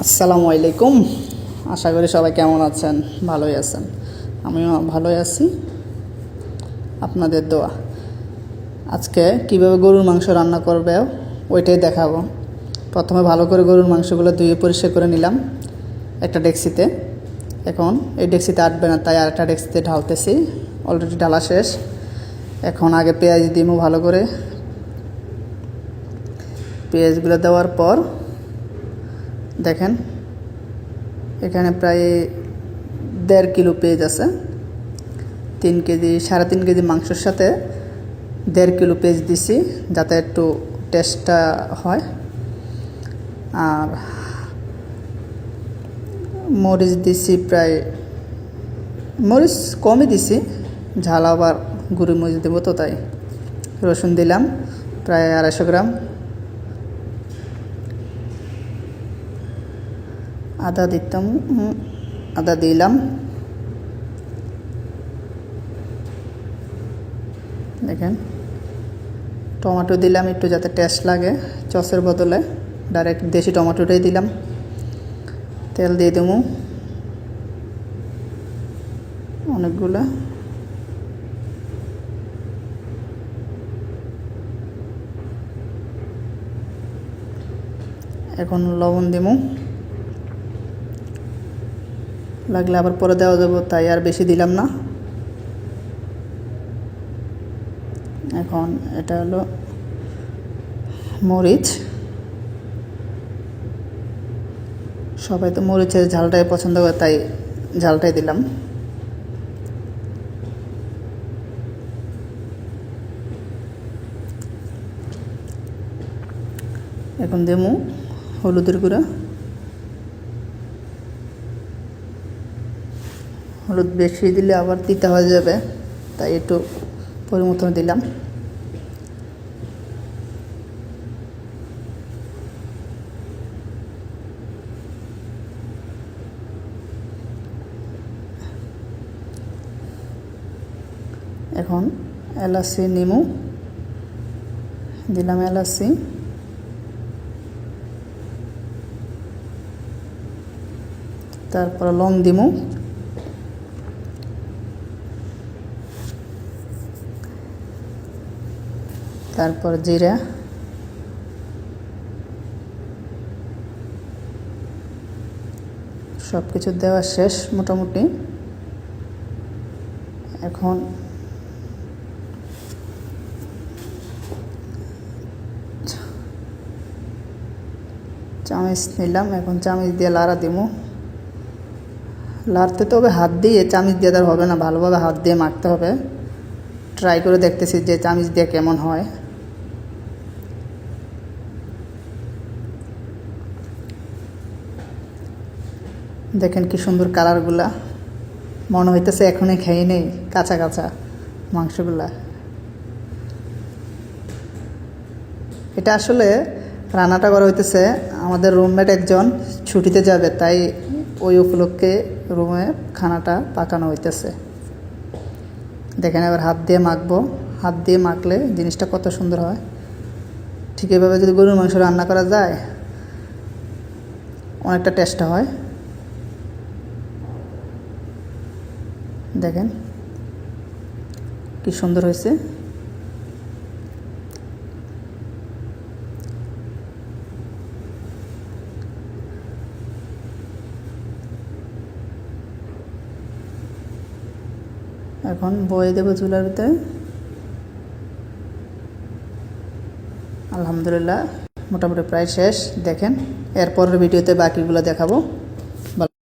আসসালামু আলাইকুম। আশা করি সবাই কেমন আছেন, ভালোই আছেন। আমিও ভালোই আছি, আপনাদের দোয়া। আজকে কিভাবে গরুর মাংস রান্না করবে ওইটাই দেখাবো। প্রথমে ভালো করে গরুর মাংসগুলো ধুয়ে পরিষ্কার করে নিলাম একটা ডেক্সিতে। এখন এই ডেক্সিতে আটবে না, তাই আরেকটা ডেক্সিতে ঢালতেছি। অলরেডি ঢালা শেষ। এখন আগে পেঁয়াজ দিব ভালো করে। পেঁয়াজগুলো দেওয়ার পর দেখেন এখানে প্রায় 1.5 কিলো পেঁয়াজ আছে। 3 কেজি 3.5 কেজি মাংসের সাথে 1.5 কিলো পেঁয়াজ দিছি, যাতে একটু টেস্টটা হয়। আর মরিচ দিছি, প্রায় মরিচ কমই দিছি, ঝাল আবার গুঁড়ি মরিচ দেবো তো তাই। রসুন দিলাম প্রায় 250 গ্রাম। আদা দিলাম। দেখেন টমেটো দিলাম একটু, যাতে টেস্ট লাগে। সসের বদলে ডাইরেক্ট দেশি টমেটোটাই দিলাম। তেল দিয়ে দেবো অনেকগুলো। এখন লবণ দেবো, লাগলে আবার পরে দেওয়া যাবে, তাই আর বেশি দিলাম না। এখন এটা হলো মরিচ। সবাই তো মরিচের ঝালটাই পছন্দ করে, তাই ঝালটাই দিলাম। এখন দেবো হলুদের গুঁড়া। হলুদ বেশি দিলে আবার তিতা হয়ে যাবে, তাই একটু পরিমতো দিলাম। এখন এলাচি নিমু দিলাম, এলাচি। তারপর লং দিমু। তারপর জিরা। সব কিছু দেওয়া শেষ মোটামুটি। এখন চামচ নিলাম, এখন চামচ দিয়ে লাড়া দিমু। লাড়তে তো হবে হাত দিয়ে, চামচ দিয়ে তার হবে না, ভালোভাবে হাত দিয়ে মাখতে হবে। ট্রাই করে দেখতেছি যে চামচ দিয়ে কেমন হয়। দেখেন কি সুন্দর কালারগুলা, মনে হইতেছে এখনই খেয়ে নেই, কাঁচা কাঁচা মাংসগুলা। এটা আসলে রান্নাটা করা হইতেছে, আমাদের রুমমেট একজন ছুটিতে যাবে, তাই ওই উপলক্ষে রুমে খানাটা পাকানো হইতেছে। দেখেন এবার হাত দিয়ে মাখবো। হাত দিয়ে মাখলে জিনিসটা কত সুন্দর হয়। ঠিক এভাবে যদি গরুর মাংস রান্না করা যায়, অনেকটা টেস্ট হয়। দেখেন কি সুন্দর হয়েছে। এখন বয়ে দেবো চুলার ভিতরে। আলহামদুলিল্লাহ মোটামুটি প্রায় শেষ। দেখেন এরপরের ভিডিওতে বাকিগুলো দেখাবো।